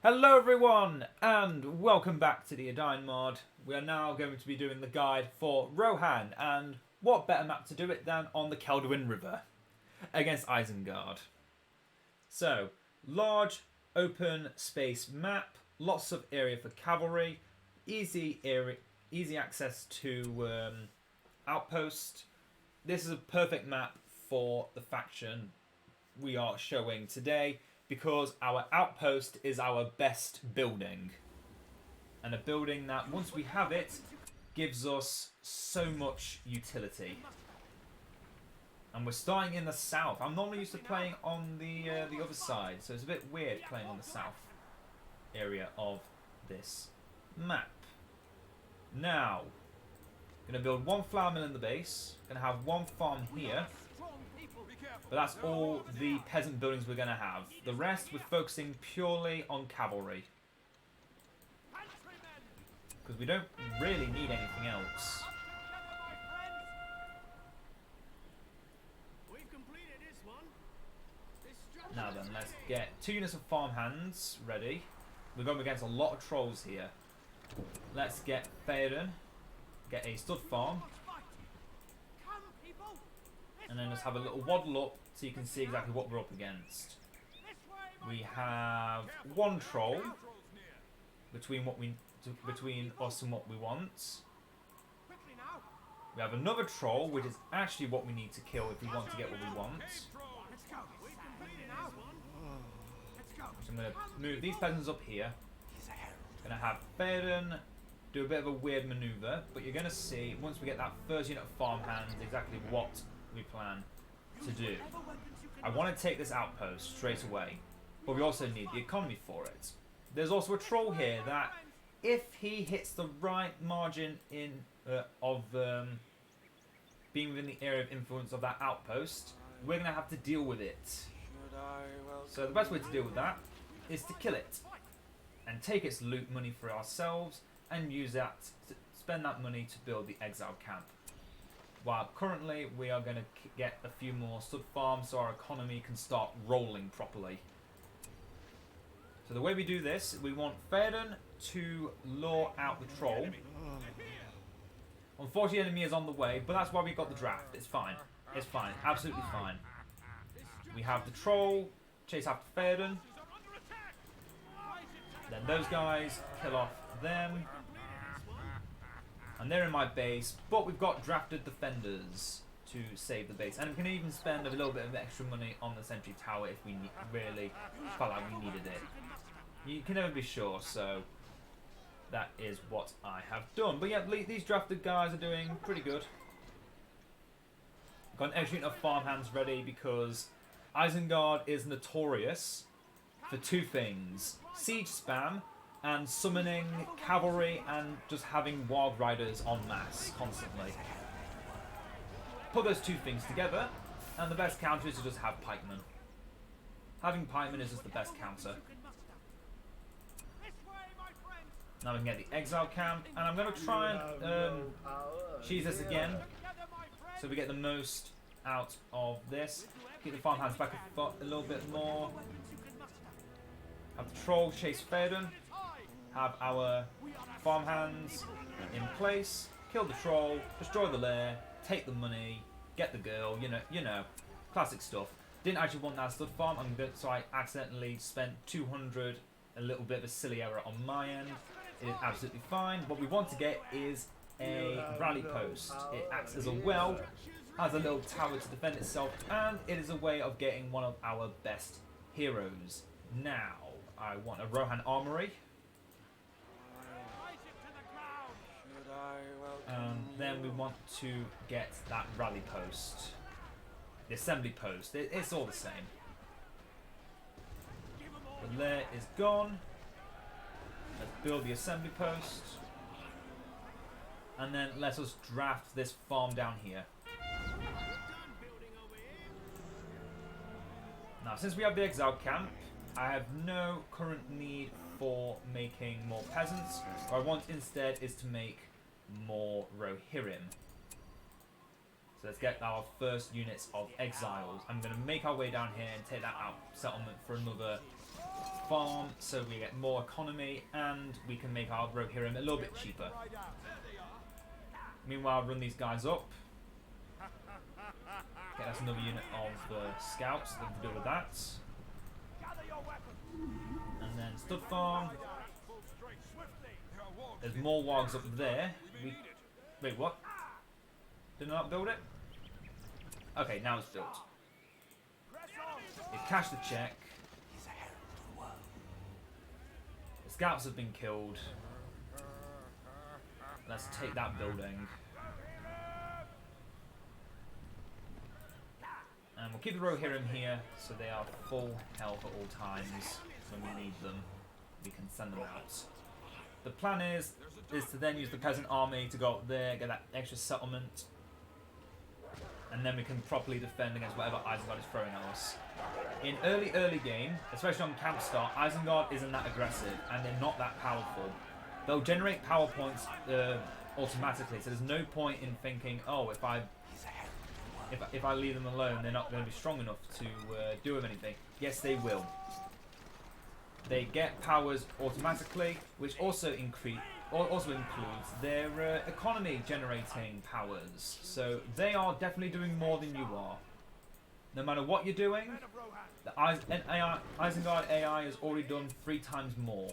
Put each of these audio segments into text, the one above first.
Hello everyone, and welcome back to the Edain mod. We are now going to be doing the guide for Rohan, and what better map to do it than on the Calduin River against Isengard. So, large open space map, lots of area for cavalry, easy access to outpost. This is a perfect map for the faction we are showing today, because our outpost is our best building. And a building that, once we have it, gives us so much utility. And we're starting in the south. I'm normally used to playing on the other side, so it's a bit weird playing on the south area of this map. Now, going to build one flour mill in the base. Going to have one farm here. But that's all the peasant buildings we're going to have. The rest, we're focusing purely on cavalry. Because we don't really need anything else. Now then, let's get 2 units of farmhands ready. We're going against a lot of trolls here. Let's get Edain, get a stud farm. And then just have a little waddle up so you can see exactly what we're up against. We have one troll between us and what we want. We have another troll, which is actually what we need to kill if we want to get what we want. So I'm going to move these peasants up here. I'm going to have Edain do a bit of a weird maneuver, but you're going to see once we get that first unit of farmhands exactly what we plan to do. I want to take this outpost straight away, but we also need the economy for it. There's also a troll here that, if he hits the right margin of being within the area of influence of that outpost, we're going to have to deal with it. So the best way to deal with that is to kill it and take its loot money for ourselves and use that to spend that money to build the exile camp. While currently we are going to get a few more stud farms so our economy can start rolling properly. So the way we do this, we want Edain to lure out the troll. Unfortunately, the enemy is on the way, but that's why we got the draft. It's fine. It's fine. Absolutely fine. We have the troll chase after Edain. Then those guys kill off them. And they're in my base, but we've got drafted defenders to save the base. And we can even spend a little bit of extra money on the sentry tower if we really felt like we needed it. You can never be sure, so that is what I have done. But yeah, these drafted guys are doing pretty good. Got an extra unit of farmhands ready because Isengard is notorious for 2 things: siege spam and summoning cavalry and just having wild riders en masse constantly. Put those 2 things together, and the best counter is to just have pikemen. Having pikemen is just the best counter. Now we can get the exile camp, and I'm going to try and cheese this again, so we get the most out of this. Keep the farmhands back a little bit more. Have the troll chase Edain. Have our farmhands in place, kill the troll, destroy the lair, take the money, get the girl, you know, classic stuff. Didn't actually want that stud farm, so I accidentally spent 200, a little bit of a silly error on my end. It is absolutely fine. What we want to get is a rally post. It acts as a well, has a little tower to defend itself, and it is a way of getting one of our best heroes. Now, I want a Rohan armory. Then we want to get that rally post. The assembly post. It's all the same. The lair is gone. Let's build the assembly post. And then let us draft this farm down here. Now, since we have the exile camp, I have no current need for making more peasants. What I want instead is to make more Rohirrim. So let's get our first units of exiles. I'm going to make our way down here and take that out settlement for another farm so we get more economy and we can make our Rohirrim a little bit cheaper. Meanwhile, run these guys up. Get us another unit of scouts to deal with that. And then stud farm. There's more wargs up there. Wait, what? Did I not build it? Okay, now it's built. It cashed the check. The scouts have been killed. Let's take that building. And we'll keep the Rohirrim here so they are full health at all times. When we need them, we can send them out. The plan is to then use the peasant army to go up there, get that extra settlement, and then we can properly defend against whatever Isengard is throwing at us. In early game, especially on camp start, Isengard isn't that aggressive and they're not that powerful. They'll generate power points automatically, so there's no point in thinking, oh, if I leave them alone, they're not going to be strong enough to do with anything. Yes, they will. They get powers automatically, which also includes their economy generating powers. So they are definitely doing more than you are. No matter what you're doing, the Isengard AI has already done 3 times more.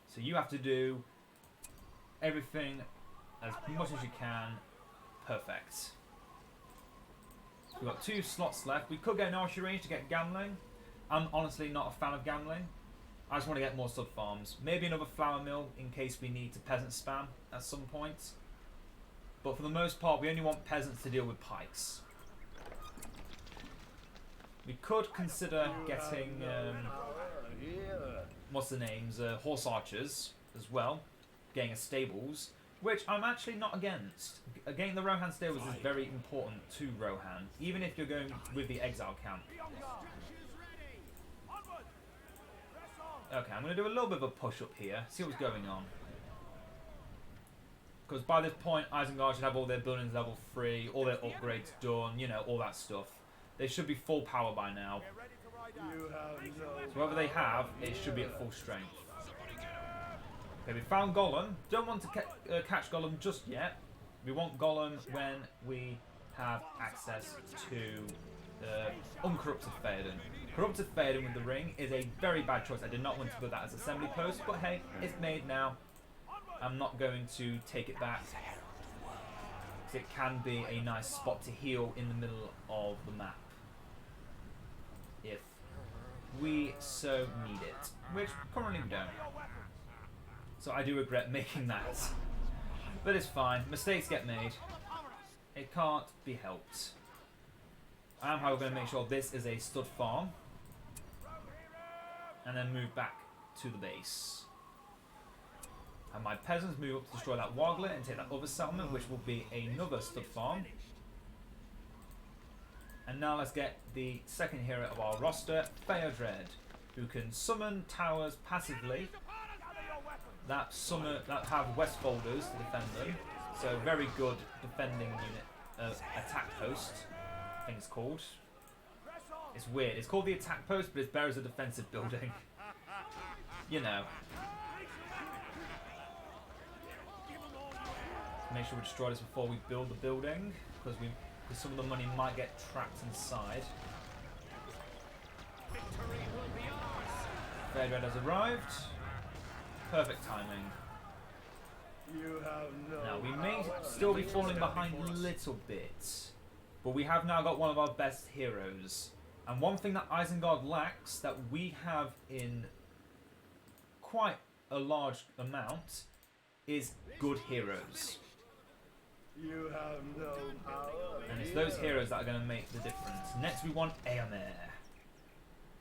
So you have to do everything as much as you can perfect. We've got 2 slots left. We could get an archery range to get gambling. I'm honestly not a fan of gambling. I just want to get more stud farms. Maybe another flour mill in case we need to peasant spam at some point. But for the most part, we only want peasants to deal with pikes. We could consider getting, what's the names, horse archers as well. Getting a stables, which I'm actually not against. Getting the Rohan stables is very important to Rohan, even if you're going with the exile camp. Okay, I'm going to do a little bit of a push up here, see what's going on. Because by this point, Isengard should have all their buildings level 3, all their upgrades done, you know, all that stuff. They should be full power by now. So whatever they have, it should be at full strength. Okay, we found Gollum. Don't want to catch Gollum just yet. We want Gollum when we have access to uncorrupted Theoden. Corrupted Theoden with the ring is a very bad choice. I did not want to put that as assembly post, but hey, it's made now. I'm not going to take it back. It can be a nice spot to heal in the middle of the map, if we so need it, which currently we don't. So I do regret making that, but it's fine. Mistakes get made. It can't be helped. I am, however, going to make sure this is a stud farm, and then move back to the base. And my peasants move up to destroy that Wagler and take that other settlement, which will be another stud farm. And now let's get the second hero of our roster, Theodred, who can summon towers passively that have west folders to defend them. So very good defending unit, attack post, I think it's called. It's weird. It's called the attack post, but it's better as a defensive building. You know. Make sure we destroy this before we build the building, because some of the money might get trapped inside. Theodred has arrived. Perfect timing. Now we may still be falling behind a little bit, but we have now got one of our best heroes. And one thing that Isengard lacks, that we have in quite a large amount, is good heroes. You have no power. And it's those heroes that are going to make the difference. Next we want Edain.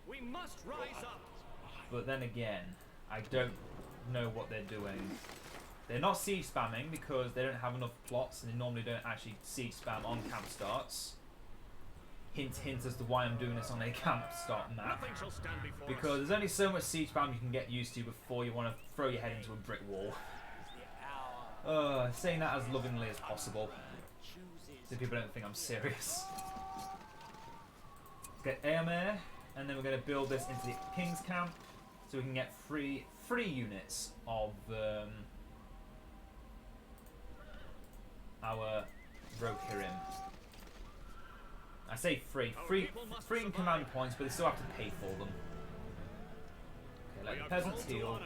We must rise up. But then again, I don't know what they're doing. They're not siege spamming because they don't have enough plots, and they normally don't actually siege spam on camp starts. Hint, hint as to why I'm doing this on a camp start map. Because there's only so much siege spam you can get used to before you want to throw your head into a brick wall. Saying that as lovingly as possible, so people don't think I'm serious. Let's get Edain, and then we're going to build this into the King's camp. so we can get free units of our Rohirrim. I say free in command points, but they still have to pay for them. Okay, let the peasants heal.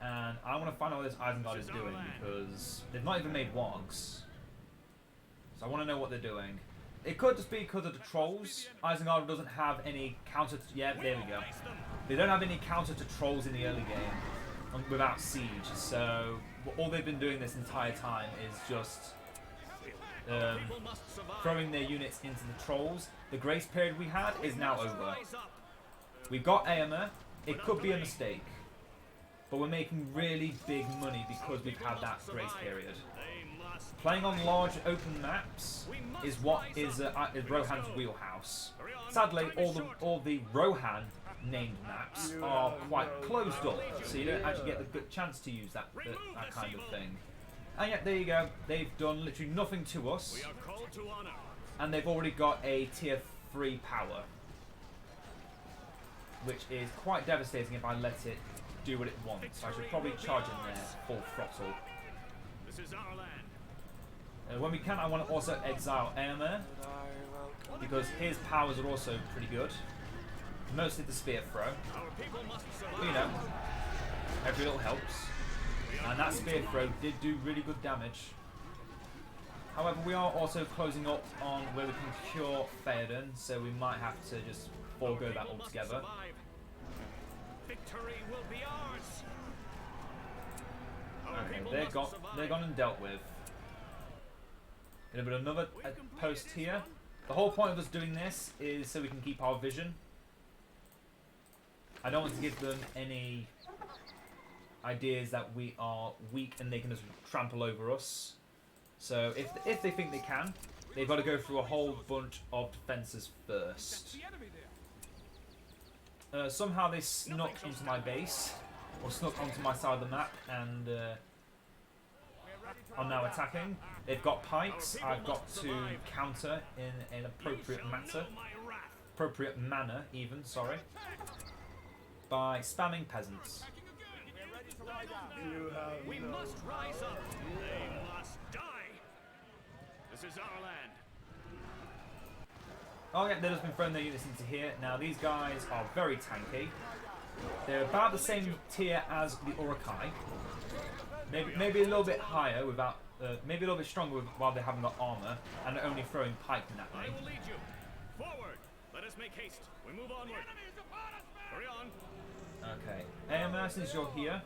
And I want to find out what this Isengard is doing, because they've not even made wargs. So I want to know what they're doing. It could just be because of the trolls. Isengard doesn't have any counter... Yeah, there we go. They don't have any counter to trolls in the early game without siege. So all they've been doing this entire time is just throwing their units into the trolls. The grace period we had is now over. We got Eomer. It could be a mistake. But we're making really big money because we've had that grace period. Playing on large open maps is what is Rohan's wheelhouse. Sadly, all the Rohan named maps are quite closed up, so you don't actually get the good chance to use that kind of thing. And yet, there you go. They've done literally nothing to us, and they've already got a tier 3 power, which is quite devastating if I let it do what it wants. So I should probably charge in there full throttle. This is our land. When we can, I want to also exile Eomer, because his powers are also pretty good. Mostly the spear throw. But, you know, every little helps. And that spear throw did do really good damage. However, we are also closing up on where we can cure Edain, so we might have to just forego that altogether. Victory will be ours. Okay, they're gone and dealt with. Gonna put another post here. The whole point of us doing this is so we can keep our vision. I don't want to give them any ideas that we are weak and they can just trample over us. So if they think they can, they've got to go through a whole bunch of defences first. Somehow they snuck into my base, or snuck onto my side of the map, and are now attacking. They've got pikes. I've got to counter in an appropriate manner, even, sorry, by spamming peasants. We must rise up. They must die. This is our land. Oh yeah, they've just been throwing their units into here. Now these guys are very tanky. They're about the same tier as the Urukai. Maybe a little bit higher without, maybe a little bit stronger while they haven't got armor and are only throwing pikemen at I me. will lead you. Forward. Let us make haste. We move onward. Hurry on. Okay, Eomer, since you're here,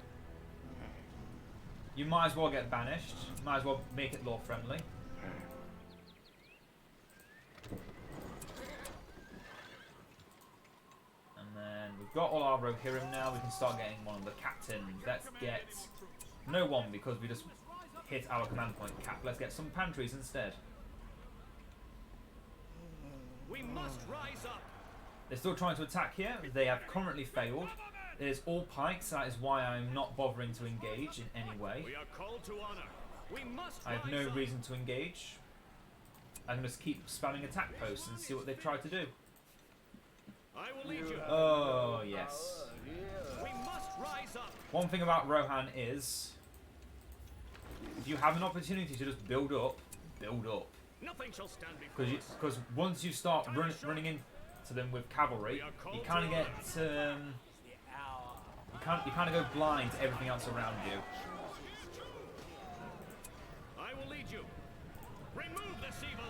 you might as well get banished. Might as well make it law friendly. And then we've got all our Rohirrim now. We can start getting one of the captains. Let's get no one because we just hit our command point cap. Let's get some pantries instead. We must rise up. They're still trying to attack here. They have currently failed. There's all pikes. That is why I'm not bothering to engage in any way. We are called to honor. We must I have no rise up. reason to engage. I can just keep spamming attack posts and see what they try to do. I will lead you. Oh, yes. We must rise up. One thing about Rohan is, if you have an opportunity to just build up, build up. Nothing shall stand before us. Because once you start running into them with cavalry, you kind of get you kind of go blind to everything else around you. I will lead you. Remove this evil.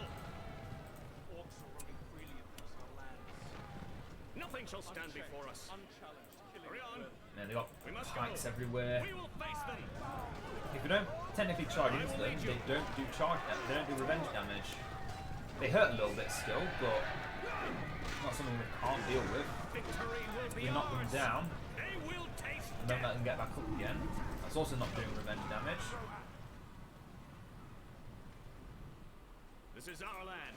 Nothing shall stand before us. Hurry on. Man, they got pikes everywhere. We will face them. If you don't technically charge into them, they don't do they don't do revenge damage. They hurt a little bit still, but not something we can't deal with. Victory will be We knock them ours. down, They will taste and don't let them get back up again. That's also not doing revenge damage. This is our land.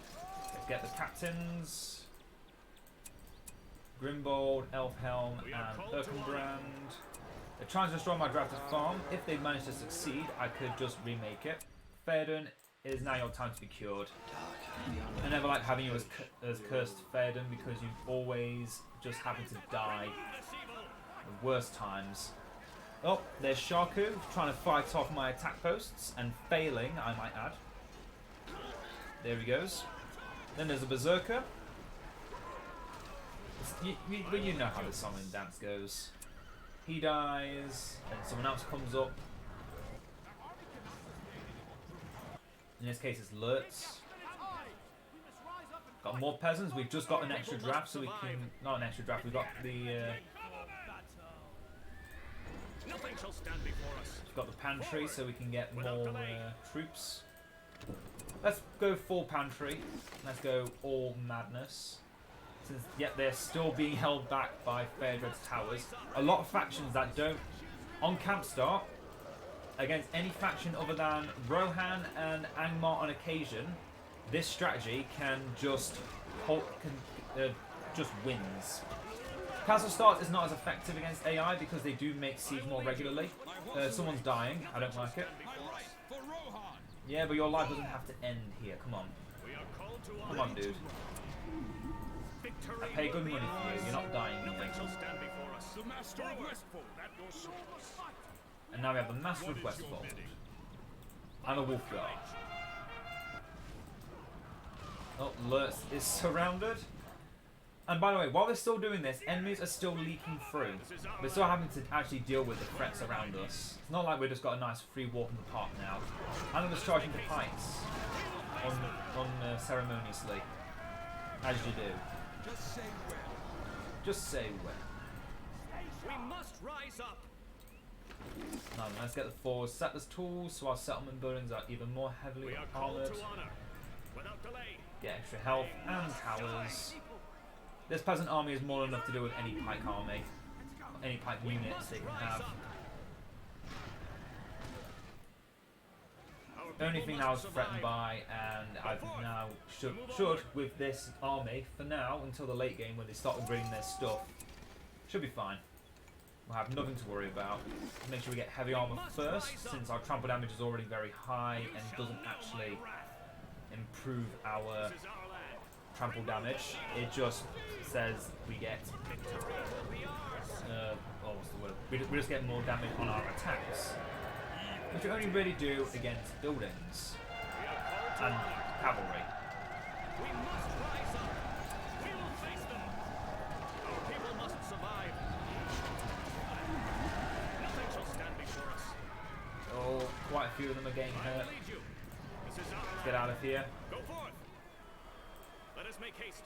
Let's get the captains. Grimbold, Elfhelm, and Erkenbrand. They're trying to destroy my drafted farm. If they manage to succeed, I could just remake it. Theoden, it is now your time to be cured. I never like having you as cursed Theoden because you always just happen to die the worst times. Oh, there's Shaku trying to fight off my attack posts and failing, I might add. There he goes. Then there's a Berserker. You know how the song and dance goes. He dies, and someone else comes up. In this case, it's Lurtz. Got more peasants. We've just got an extra draft, so we can. Not an extra draft. We've got the. Nothing shall stand before us. We've got the pantry, so we can get more troops. Let's go full pantry. Let's go all madness. Since yet they're still being held back by Fairdred's towers. A lot of factions that don't on camp start against any faction other than Rohan and Angmar on occasion. This strategy can just just wins. Castle Start is not as effective against AI because they do make siege more regularly. Someone's dying. I don't like it. Yeah, but your life doesn't have to end here. Come on. Come on, dude. I pay good money for you. You're not dying here. And now we have the Master of Westfold. And a Wolf Guard. Oh, Lurtz is surrounded. And by the way, while they're still doing this, enemies are still leaking through. We're still having to actually deal with the threats around us. It's not like we've just got a nice free walk in the park now. And I'm just charging the pikes ceremoniously. As you do. Just say when. Just say when. We must rise up. Now let's get the 4 settlers tools so our settlement buildings are even more heavily armoured. Without delay. Get extra health and towers. This peasant army is more than enough to deal with any pike army. Any pike units they can have. The only thing I was threatened by, and I've now should with this army for now until the late game when they start upgrading their stuff, should be fine. We'll have nothing to worry about. Make sure we get heavy armor first, since our trample damage is already very high and doesn't actually improve our trample damage. It just says we get what's the word? We just get more damage on our attacks, which we only really do against buildings and cavalry. We must rise up. We will face them. Our people must survive. Nothing shall stand before us. Oh, quite a few of them are getting hurt. Lead you. This is our Let's get out of here. Go forth. Let us make haste.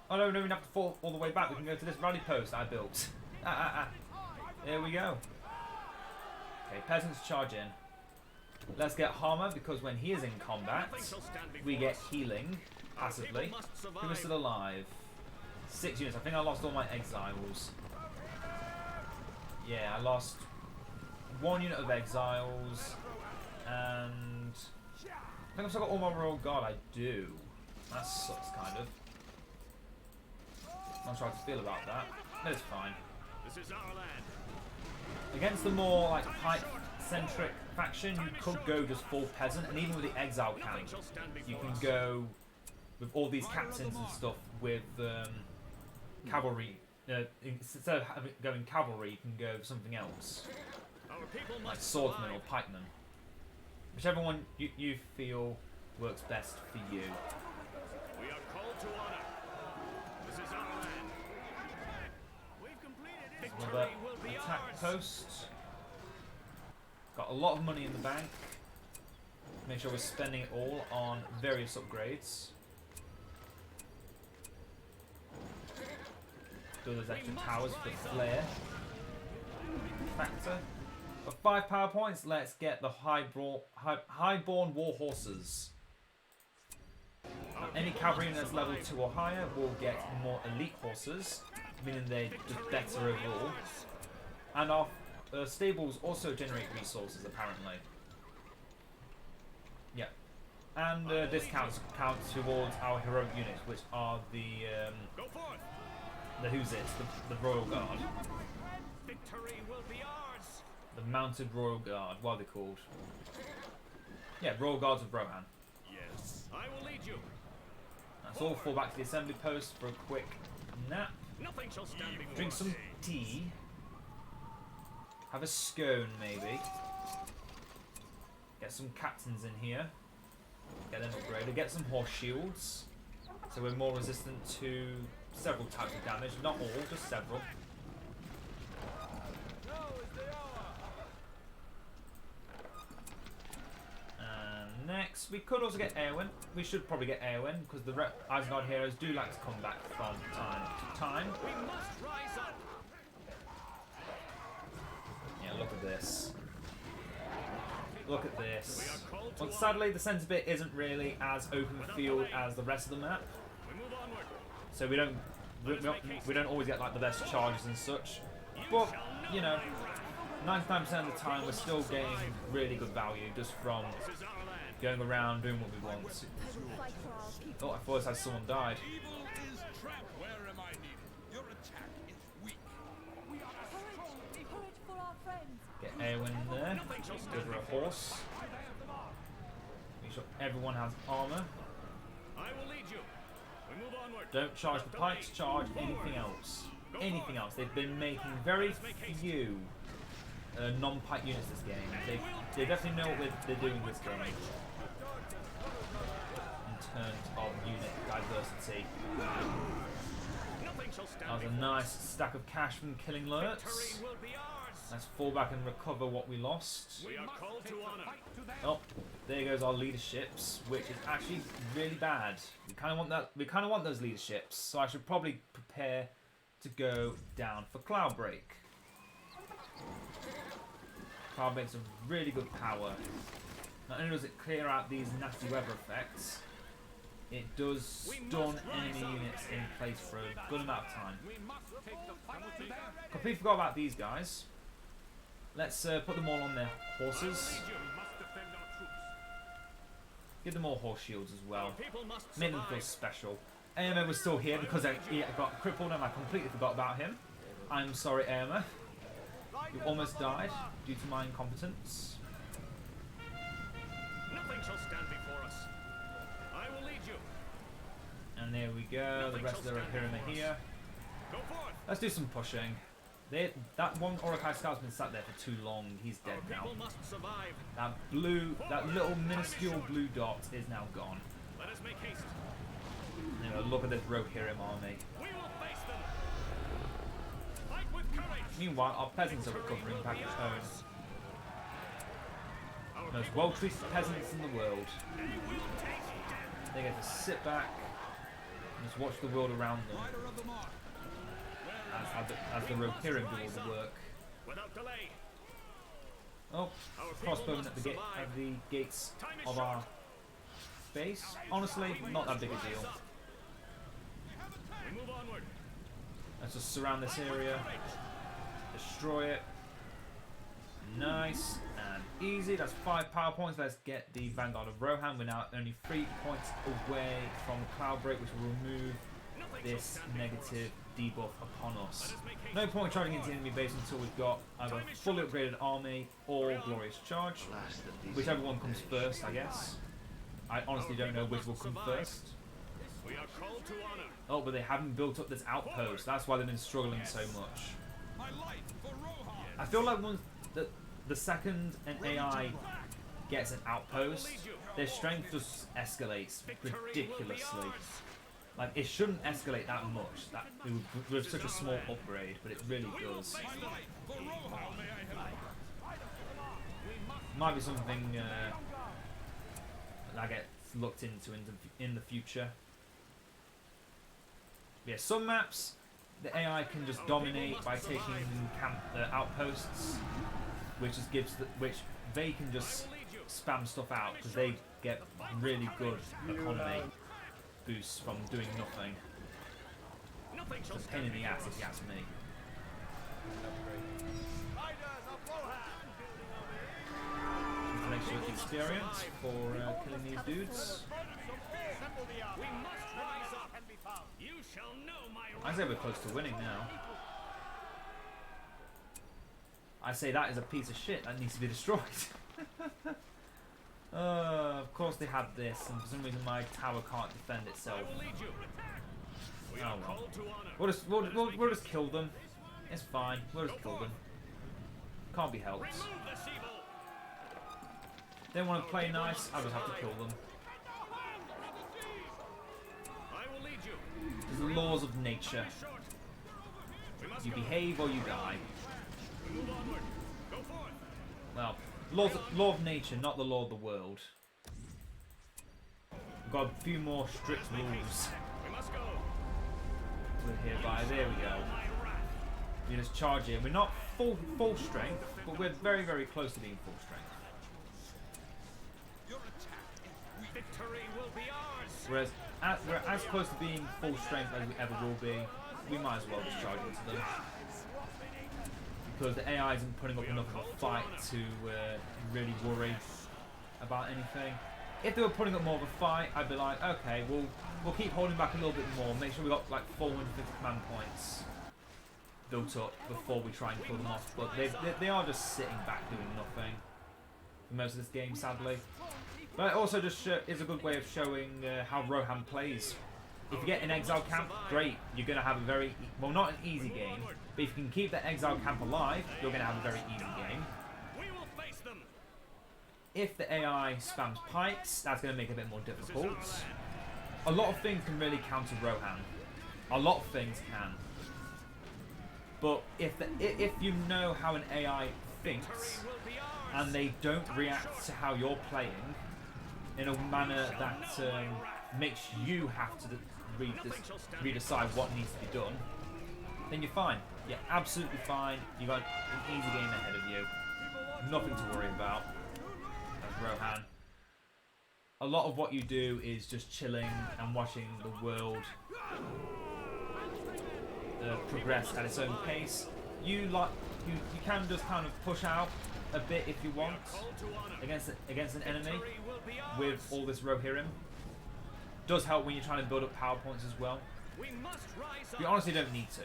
Oh no, we don't even have to fall all the way back. We can go to this rally post I built. There we go. Okay, peasants charge in. Let's get Harmer, because when he is in combat, we get healing passively. Who is still alive? 6 units. I think I lost all my exiles. Yeah, I lost 1 unit of exiles, and I think I've still got all my royal guard. I do. That sucks, kind of. I'm not sure how to feel about that, but it's fine. This is our land. Against the more like pike-centric faction, you could go just full peasant, and even with the exile camp, you can go with all these captains and stuff with cavalry. Instead of going cavalry, you can go something else, like swordsman or pikeman. Whichever one you feel works best for you. We are called to honor. This is our land. We've completed it. Another Victory will be attack ours. post. Got a lot of money in the bank. Make sure we're spending it all on various upgrades. Do those extra towers for flare factor. For 5 power points, let's get the highborn war horses. Any cavalry that's level 2 or higher will get more elite horses, meaning they're just better overall. And our stables also generate resources, apparently. Yeah. And discounts count towards our heroic units, which are the the Royal Guard. Victory will be ours. The Mounted Royal Guard. What are they called? Yeah, Royal Guards of Rohan. Yes, I will lead you. Let's all fall back to the assembly post for a quick nap. Nothing shall stand before Drink us. some tea. Have a scone, maybe. Get some captains in here. Get them upgraded. Get some horse shields. So we're more resistant to several types of damage. Not all, just several. And next, we could also get Eowyn. We should probably get Eowyn, because the Isengard heroes do like to come back from time to time. We must rise up. Yeah, look at this. Look at this. Well, sadly, the centre bit isn't really as open field as the rest of the map, We move onward. so we don't always get like the best charges and such. But you know, 99% of the time we're still getting really good value just from This is our land. going around doing what we want. Fight for our people. Oh, I thought I had someone died. Evil is trapped. Where am I needed? Your attack is weak. Courage! Courage for our friends! Get Eowyn in there. Give her a horse. Make sure everyone has armour. I will lead you. We move onward. Don't charge the pikes, charge anything else. Anything else. They've been making very few non-pike units this game. They definitely know what they're doing this game in terms of unit diversity. Nothing shall stand That was a before nice us. stack of cash from killing lurks. Victory will be ours. Let's fall back and recover what we lost. We are called to honor. Oh, there goes our leaderships, which is actually really bad. We kind of want that. We kind of want those leaderships, so I should probably prepare to go down for Cloudbreak. Cloudbreak's a really good power. Not only does it clear out these nasty weather effects, it does stun enemy units in place for a good amount of time. We must take the fight to them. Completely forgot about these guys. Let's put them all on their horses. Lead you. Must defend our troops. Give them all horse shields as well. Our people must Make them feel survive. special. AMA was still here because he got crippled and I completely forgot about him. I'm sorry, AMA. You almost died due to my incompetence. Nothing shall stand before us. I will lead you. And there we go. The rest of the Rohirrim are here. Go forth. Let's do some pushing. That one Orokai scout's been sat there for too long. He's dead Our now. people must survive. That little minuscule blue dot is now gone. Let us make haste. You know, look at this Rohirrim army. We will face them. Fight with courage. Meanwhile, our peasants are recovering back at home. Our Most people well-treated peasants in the world. they will taste death. They get to sit back and just watch the world around them Rider of the mark. as the Rohirrim do all the work. Without delay. Oh, Our crossbowmen people at must the survive. at the gates Time is of short. our base. Honestly, not that big a deal. We move onward. Let's just surround this area, destroy it. Nice and easy. That's 5 power points. Let's get the Vanguard of Rohan. We're now only 3 points away from Cloudbreak, which will remove Nothing shall this stand before us. negative debuff upon us. Let us make haste. No point charging into the enemy base until we've got either a fully upgraded army or glorious charge. Whichever one comes first, I guess. I honestly don't know which will come first. We are called to honor. Oh, but they haven't built up this outpost. That's why they've been struggling so much. My life for Rohan. I feel like once the second an AI gets an outpost, their strength just escalates ridiculously. Like, it shouldn't escalate that much with such a small upgrade, but it really does. My life for Rohan. May I help? Might be something that gets looked into in the future. Yeah, some maps the AI can just dominate by taking outposts, which just which they can just spam stuff out because they get really good economy boosts from doing nothing. Nothing shall It's a pain in the ass if you ask me. Riders of Rohan! Just to make sure it's experience for killing these dudes. Assemble the army. We must rise up. Can be found. You shall know my I say we're close to winning now. I say that is a piece of shit that needs to be destroyed. Of course they had this, and for some reason my tower can't defend itself. I will lead you. We Oh are well. called to honor. We'll just kill them. It's fine. We'll just kill them. Can't be helped. Remove the Sheeple. They want to play nice, I just have to kill them. I will lead you. There's the laws of nature. Short. We must You go. behave or you die. Move onward. Go forth. Well, law of nature, not the law of the world. We've got a few more strict rules We must go. we're hereby. There we go. My wrath. We just charge in. We're not full strength, but we're very, very close to being full strength. Your attack is weak. Victory will be ours. Whereas we're as close to being full strength as we ever will be. We might as well just charge into them. Because the AI isn't putting up enough of a fight to really worry about anything. If they were putting up more of a fight, I'd be like, okay, we'll keep holding back a little bit more. Make sure we got like 450 command points built up before we try and kill them off. But they are just sitting back doing nothing for most of this game, sadly. But it also just is a good way of showing how Rohan plays. If you get an exile camp, great. You're going to have a very, well, not an easy game, but if you can keep that exile camp alive, you're going to have a very easy game. We will face them. If the AI spams pikes, that's going to make it a bit more difficult. A lot of things can really counter Rohan. A lot of things can. But if you know how an AI thinks, and they don't react to how you're playing in a manner that makes you have to redecide what needs to be done, then you're fine. You're absolutely fine. You got an easy game ahead of you. Nothing to worry about. That's Rohan. A lot of what you do is just chilling and watching the world progress at its own pace. You can just kind of push out a bit if you want against an enemy with all this Rohirrim. Does help when you're trying to build up power points as well. We must rise You up. honestly don't need to.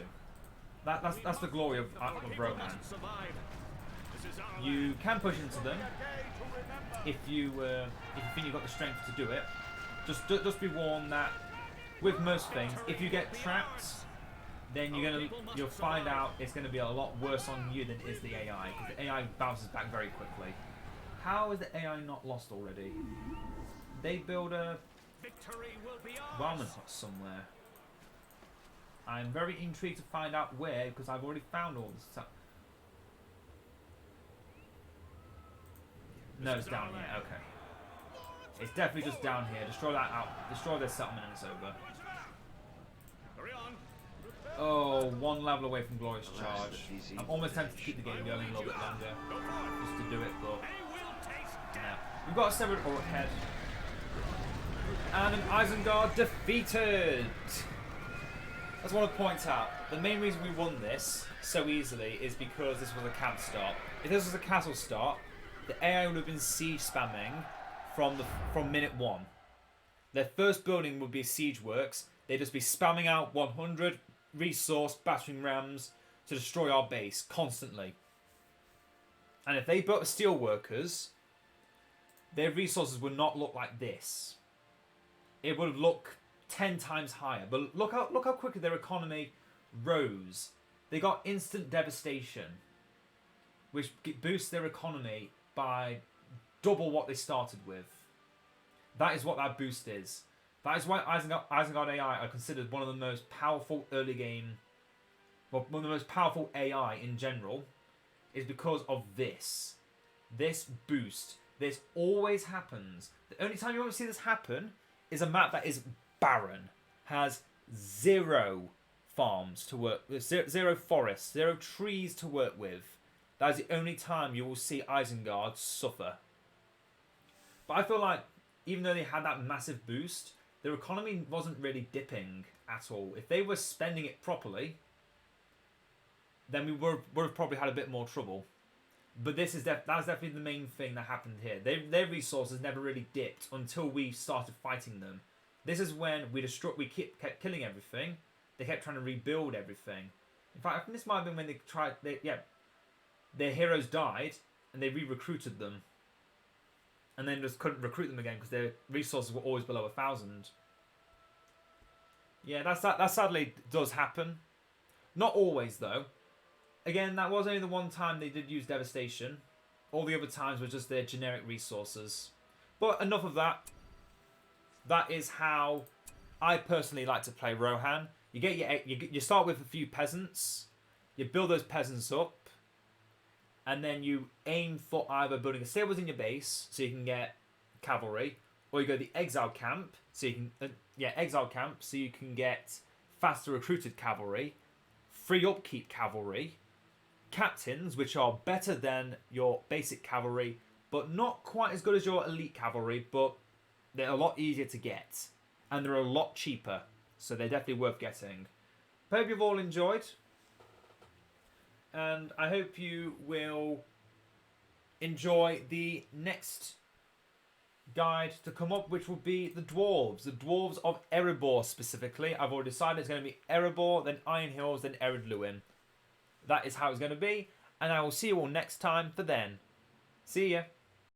That's the glory of Rohan. Survive. This is our You can push into them if you think you've got the strength to do it. Just be warned that with most things, if you get trapped, then you'll find out it's going to be a lot worse on you than it is the AI, because the AI bounces back very quickly. How is the AI not lost already? They build a victory will be ours. Wildman hut somewhere. I'm very intrigued to find out where, because I've already found all this stuff. No, it's down here. Okay. It's definitely just down here. Destroy that out. Destroy this settlement and it's over. Hurry on. Oh, one level away from Glorious Charge. I'm almost tempted to keep the game going a little bit longer, just to do it, but They will taste death. yeah. We've got a severed orc head. And an Isengard defeated! I just want to point out, the main reason we won this so easily is because this was a camp start. If this was a castle start, the AI would have been siege spamming from minute one. Their first building would be siege works. They'd just be spamming out 100 resource battering rams to destroy our base constantly. And if they built the steel workers, their resources would not look like this. It would look 10 times higher. But look how quickly their economy rose. They got instant devastation, which boosts their economy by double what they started with. That is what that boost is. That is why Isengard AI are considered one of the most powerful early game, well, one of the most powerful AI in general, is because of this. This boost. This always happens. The only time you won't see this happen is a map that is barren, has zero farms to work with, zero forests, zero trees to work with. That is the only time you will see Isengard suffer. But I feel like, even though they had that massive boost, their economy wasn't really dipping at all. If they were spending it properly, then we would have probably had a bit more trouble. But that's definitely the main thing that happened here. Their resources never really dipped until we started fighting them. This is when we kept killing everything. They kept trying to rebuild everything. In fact, I think this might have been when their heroes died and they re-recruited them. And then just couldn't recruit them again because their resources were always below 1,000. Yeah, that sadly does happen. Not always though. Again, that was only the one time they did use devastation. All the other times were just their generic resources. But enough of that. That is how I personally like to play Rohan. You start with a few peasants. You build those peasants up. And then you aim for either building a stables in your base so you can get cavalry, or you go to the exile camp so you can get faster recruited cavalry, free upkeep cavalry, captains, which are better than your basic cavalry, but not quite as good as your elite cavalry, but they're a lot easier to get, and they're a lot cheaper, so they're definitely worth getting. I hope you've all enjoyed, and I hope you will enjoy the next guide to come up, which will be the dwarves of Erebor specifically. I've already decided it's going to be Erebor, then Iron Hills, then Ered Luin. That is how it's going to be, and I will see you all next time. For then, see ya.